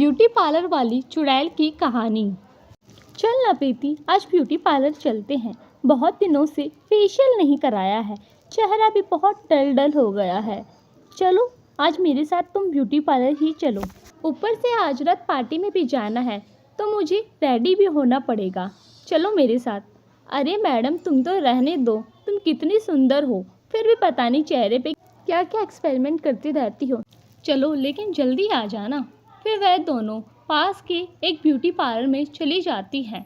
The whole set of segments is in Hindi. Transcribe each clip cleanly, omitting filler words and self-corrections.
ब्यूटी पार्लर वाली चुड़ैल की कहानी। चल ना प्रीति, आज ब्यूटी पार्लर चलते हैं। बहुत दिनों से फेशियल नहीं कराया है, चेहरा भी बहुत डल डल हो गया है। चलो आज मेरे साथ तुम ब्यूटी पार्लर ही चलो। ऊपर से आज रात पार्टी में भी जाना है तो मुझे रेडी भी होना पड़ेगा। चलो मेरे साथ। अरे मैडम तुम तो रहने दो, तुम कितनी सुंदर हो, फिर भी पता नहीं चेहरे पे क्या क्या एक्सपेरिमेंट करती रहती हो। चलो लेकिन जल्दी आ जाना। फिर वह दोनों पास के एक ब्यूटी पार्लर में चली जाती हैं।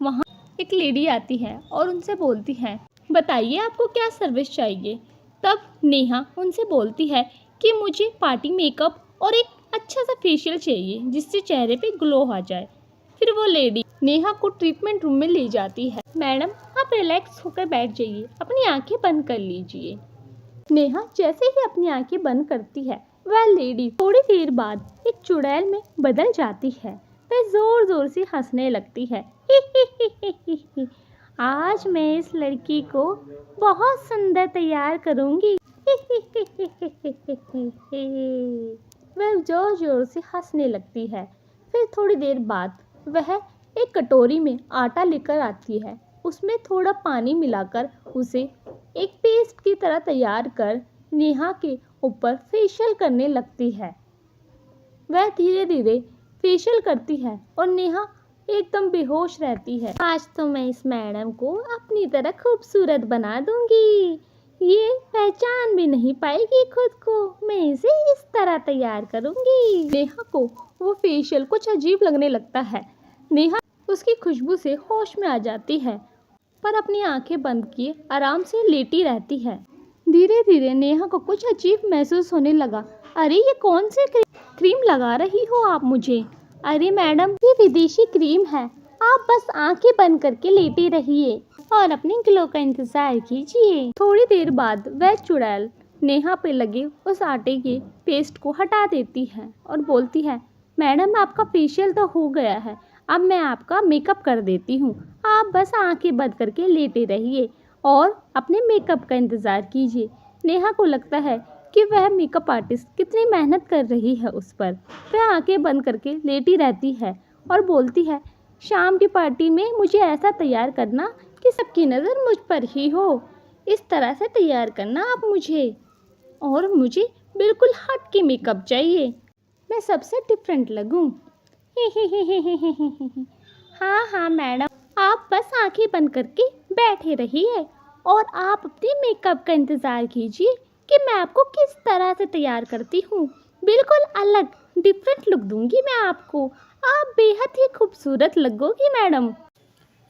वहाँ एक लेडी आती है और उनसे बोलती है, बताइए आपको क्या सर्विस चाहिए। तब नेहा उनसे बोलती है कि मुझे पार्टी मेकअप और एक अच्छा सा फेशियल चाहिए जिससे चेहरे पे ग्लो आ जाए। फिर वो लेडी नेहा को ट्रीटमेंट रूम में ले जाती है। मैडम आप रिलैक्स होकर बैठ जाइए, अपनी आंखें बंद कर लीजिए। नेहा जैसे ही अपनी आंखें बंद करती है, वह लेडी थोड़ी देर बाद एक चुड़ैल में बदल जाती है। वह जोर जोर से हंसने लगती है। आज मैं इस लड़की को बहुत सुंदर तैयार करूंगी। वह जोर जोर से हंसने लगती है। फिर थोड़ी देर बाद वह एक कटोरी में आटा लेकर आती है। उसमें थोड़ा पानी मिलाकर उसे एक पेस्ट की तरह तैयार कर नेहा के ऊपर फेशियल करने लगती है। वह धीरे धीरे फेशियल करती है और नेहा एकदम बेहोश रहती है। आज तो मैं इस मैडम को अपनी तरह खूबसूरत बना दूंगी, ये पहचान भी नहीं पाएगी खुद को, मैं इसे इस तरह तैयार करूंगी। नेहा को वो फेशियल कुछ अजीब लगने लगता है। नेहा उसकी खुशबू से होश में आ जाती है, पर अपनी आंखें बंद किए आराम से लेटी रहती है। धीरे धीरे नेहा को कुछ अजीब महसूस होने लगा। अरे ये कौन सी क्रीम लगा रही हो आप मुझे। अरे मैडम ये विदेशी क्रीम है, आप बस आंखें बंद करके लेटी रहिए और अपने ग्लो का इंतजार कीजिए। थोड़ी देर बाद वह चुड़ैल नेहा पे लगे उस आटे के पेस्ट को हटा देती है और बोलती है, मैडम आपका फेशियल तो हो गया है, अब मैं आपका मेकअप कर देती हूँ। आप बस आंखें बंद करके लेटे रहिए और अपने मेकअप का इंतज़ार कीजिए। नेहा को लगता है कि वह मेकअप आर्टिस्ट कितनी मेहनत कर रही है उस पर। वह आंखें बंद करके लेटी रहती है और बोलती है, शाम की पार्टी में मुझे ऐसा तैयार करना कि सबकी नज़र मुझ पर ही हो। इस तरह से तैयार करना आप मुझे, और मुझे बिल्कुल हट के मेकअप चाहिए, मैं सबसे डिफरेंट लगूं। हाँ हाँ मैडम, आप बस आंखें बंद करके बैठे रहिए और आप अपने मेकअप का इंतज़ार कीजिए कि मैं आपको किस तरह से तैयार करती हूँ। बिल्कुल अलग डिफरेंट लुक दूंगी मैं आपको, आप बेहद ही खूबसूरत लगोगी मैडम।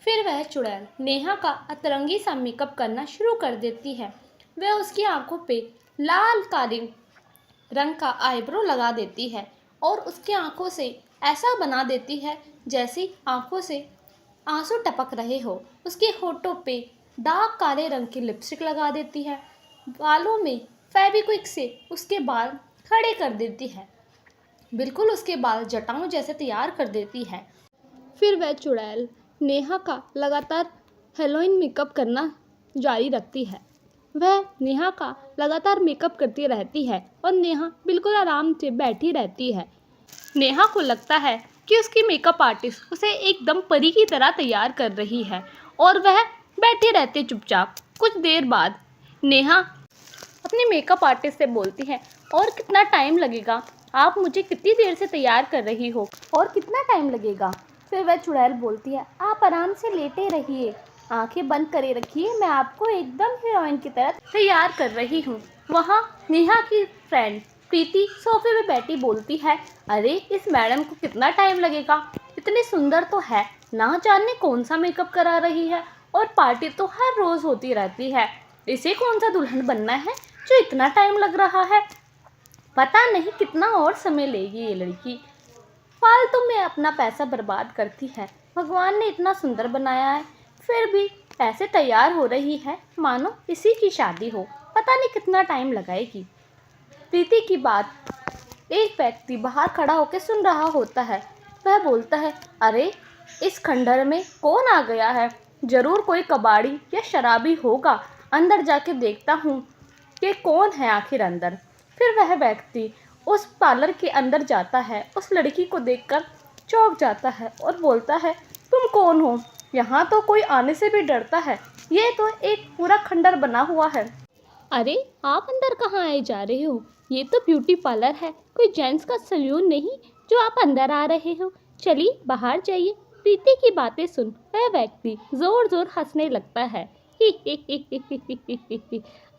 फिर वह चुड़ैल नेहा का अतरंगी सा मेकअप करना शुरू कर देती है। वह उसकी आंखों पे लाल काली रंग का आईब्रो लगा देती है और उसकी आंखों से ऐसा बना देती है जैसे आंखों से आंसू टपक रहे हो। उसके होठों पे डार्क काले रंग की लिपस्टिक लगा देती है। बालों में फेविक्विक से उसके बाल खड़े कर देती है, बिल्कुल उसके बाल जटाओं जैसे तैयार कर देती है। फिर वह चुड़ैल नेहा का लगातार हेलोइन मेकअप करना जारी रखती है। वह नेहा का लगातार मेकअप करती रहती है और नेहा बिल्कुल आराम से बैठी रहती है। नेहा को लगता है कि उसकी मेकअप आर्टिस्ट उसे एकदम परी की तरह तैयार कर रही है और वह बैठी रहती है चुपचाप। कुछ देर बाद नेहा अपनी मेकअप आर्टिस्ट से बोलती है, और कितना टाइम लगेगा, आप मुझे कितनी देर से तैयार कर रही हो और कितना टाइम लगेगा। फिर वह चुड़ैल बोलती है, आप आराम से लेटे रहिए, आंखें बंद करे रखिए, मैं आपको एकदम हीरोइन की तरह तैयार कर रही हूँ। वहाँ नेहा की फ्रेंड प्रीति सोफे में बैठी बोलती है, अरे इस मैडम को कितना टाइम लगेगा, इतनी सुंदर तो है, ना जाने कौन सा मेकअप करा रही है, और पार्टी तो हर रोज़ होती रहती है, इसे कौन सा दुल्हन बनना है जो इतना टाइम लग रहा है, पता नहीं कितना और समय लेगी ये लड़की, फालतू में अपना पैसा बर्बाद करती है। भगवान ने इतना सुंदर बनाया है फिर भी ऐसे तैयार हो रही है मानो इसी की शादी हो, पता नहीं कितना टाइम लगाएगी। प्रीति की बात एक व्यक्ति बाहर खड़ा होकर सुन रहा होता है। वह बोलता है, अरे इस खंडहर में कौन आ गया है, जरूर कोई कबाड़ी या शराबी होगा, अंदर जाके देखता हूँ कि कौन है आखिर अंदर। फिर वह व्यक्ति उस पार्लर के अंदर जाता है, उस लड़की को देखकर चौंक जाता है और बोलता है, तुम कौन हो? यहाँ तो कोई आने से भी डरता है, ये तो एक पूरा खंडर बना हुआ है। अरे आप अंदर कहाँ आए जा रहे हो? ये तो ब्यूटी पार्लर है, कोई जेंट्स का सैलून नहीं जो आप अंदर आ रहे हो। चलिए बाहर जाइए। प्रीति की बातें सुन वह व्यक्ति जोर जोर हंसने लगता है।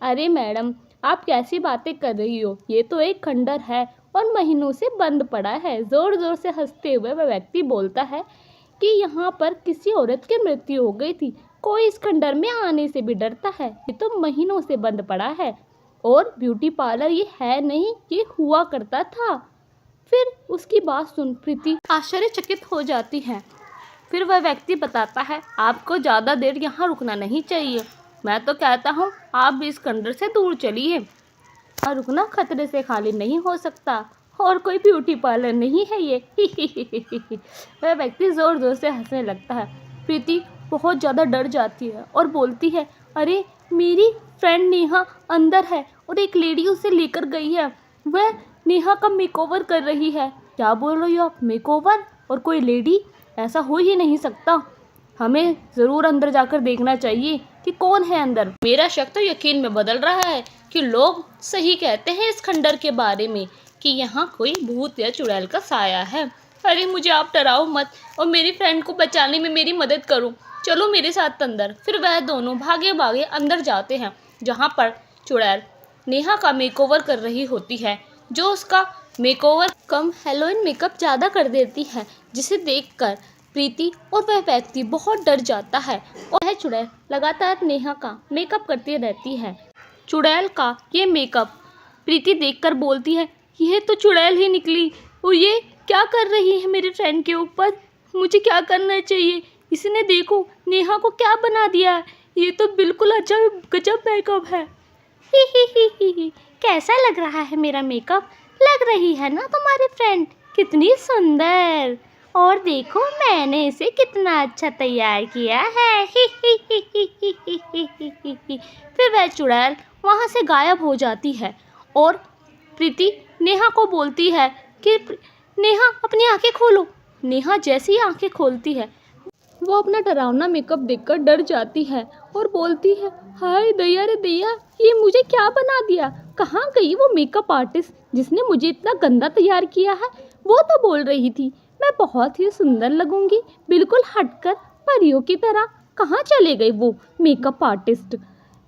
अरे मैडम, आप कैसी बातें कर रही हो? ये तो एक खंडर है और महीनों से बंद पड़ा है। जोर जोर से हंसते हुए वह व्यक्ति बोलता है कि यहाँ पर किसी औरत की मृत्यु हो गई थी, कोई इस खंडर में आने से भी डरता है। ये तो महीनों से बंद पड़ा है और ब्यूटी पार्लर ये है नहीं, ये हुआ करता था। फिर उसकी बात सुन प्रीति आश्चर्यचकित हो जाती है। फिर वह व्यक्ति बताता है, आपको ज़्यादा देर यहाँ रुकना नहीं चाहिए। मैं तो कहता हूँ आप भी इस खंडर से दूर चलिए। यहाँ रुकना खतरे से खाली नहीं हो सकता और कोई ब्यूटी पार्लर नहीं है ये। वह व्यक्ति ज़ोर ज़ोर से हंसने लगता है। प्रीति बहुत ज़्यादा डर जाती है और बोलती है, अरे मेरी फ्रेंड नेहा अंदर है और एक लेडी उसे लेकर गई है, वह नेहा का मेकओवर कर रही है। क्या बोल रही हो आप? मेकओवर और कोई लेडी? ऐसा हो ही नहीं सकता। हमें ज़रूर अंदर जाकर देखना चाहिए कि कौन है अंदर। मेरा शक तो यकीन में बदल रहा है कि लोग सही कहते हैं इस खंडर के बारे में कि यहाँ कोई भूत या चुड़ैल का साया है। अरे मुझे आप डराओ मत और मेरी फ्रेंड को बचाने में मेरी मदद करो, चलो मेरे साथ अंदर। फिर वह दोनों भागे भागे अंदर जाते हैं जहाँ पर चुड़ैल नेहा का मेकओवर कर रही होती है, जो उसका मेकओवर कम हेलोइन मेकअप ज़्यादा कर देती है, जिसे देखकर प्रीति और वह व्यक्ति बहुत डर जाता है और वह चुड़ैल लगातार नेहा का मेकअप करती रहती है। चुड़ैल का ये मेकअप प्रीति देखकर बोलती है, यह तो चुड़ैल ही निकली और ये क्या कर रही है मेरे फ्रेंड के ऊपर? मुझे क्या करना चाहिए? इसने देखो नेहा को क्या बना दिया है, ये तो बिल्कुल अजब गजब मेकअप है। ही कैसा लग रहा है मेरा मेकअप? लग रही है ना तुम्हारी फ्रेंड कितनी सुंदर, और देखो मैंने इसे कितना अच्छा तैयार किया है। फिर वह चुड़ैल वहाँ से गायब हो जाती है और प्रीति नेहा को बोलती है कि नेहा अपनी आंखें खोलो। नेहा जैसी ही आंखें खोलती है वो अपना डरावना मेकअप देखकर डर जाती है और बोलती है, हाय दैया रे दैया, ये मुझे क्या बना दिया? कहाँ गई वो मेकअप आर्टिस्ट जिसने मुझे इतना गंदा तैयार किया है? वो तो बोल रही थी मैं बहुत ही सुंदर लगूंगी, बिल्कुल हटकर परियों की तरह। कहाँ चले गई वो मेकअप आर्टिस्ट?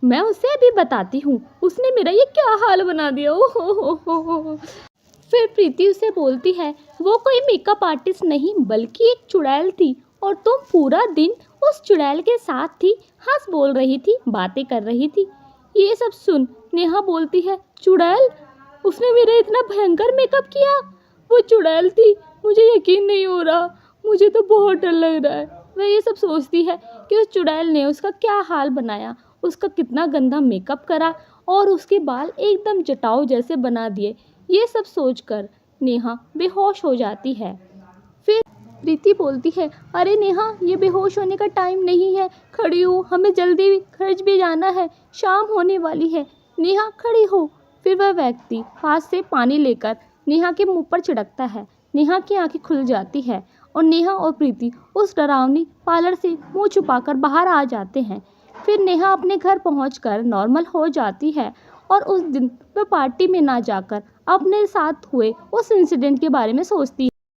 मैं उसे अभी बताती हूँ, उसने मेरा ये क्या हाल बना दिया। ओ। फिर प्रीति उसे बोलती है, वो कोई मेकअप आर्टिस्ट नहीं बल्कि एक चुड़ैल थी और तुम पूरा दिन उस चुड़ैल के साथ थी, हंस बोल रही थी, बातें कर रही थी। ये सब सुन नेहा बोलती है, चुड़ैल? उसने मेरा इतना भयंकर मेकअप किया? वो चुड़ैल थी? मुझे यकीन नहीं हो रहा, मुझे तो बहुत डर लग रहा है। वह ये सब सोचती है कि उस चुड़ैल ने उसका क्या हाल बनाया, उसका कितना गंदा मेकअप करा और उसके बाल एकदम जटाऊ जैसे बना दिए। ये सब सोचकर नेहा बेहोश हो जाती है। फिर प्रीति बोलती है, अरे नेहा ये बेहोश होने का टाइम नहीं है, खड़ी हो, हमें जल्दी खर्च भी जाना है, शाम होने वाली है। नेहा खड़ी हो। फिर वह व्यक्ति हाथ से पानी लेकर नेहा के मुंह पर छिड़कता है। नेहा की आंखें खुल जाती है और नेहा और प्रीति उस डरावनी पार्लर से मुंह छुपाकर बाहर आ जाते हैं। फिर नेहा अपने घर पहुंचकर नॉर्मल हो जाती है और उस दिन वह पार्टी में ना जाकर अपने साथ हुए उस इंसिडेंट के बारे में सोचती है।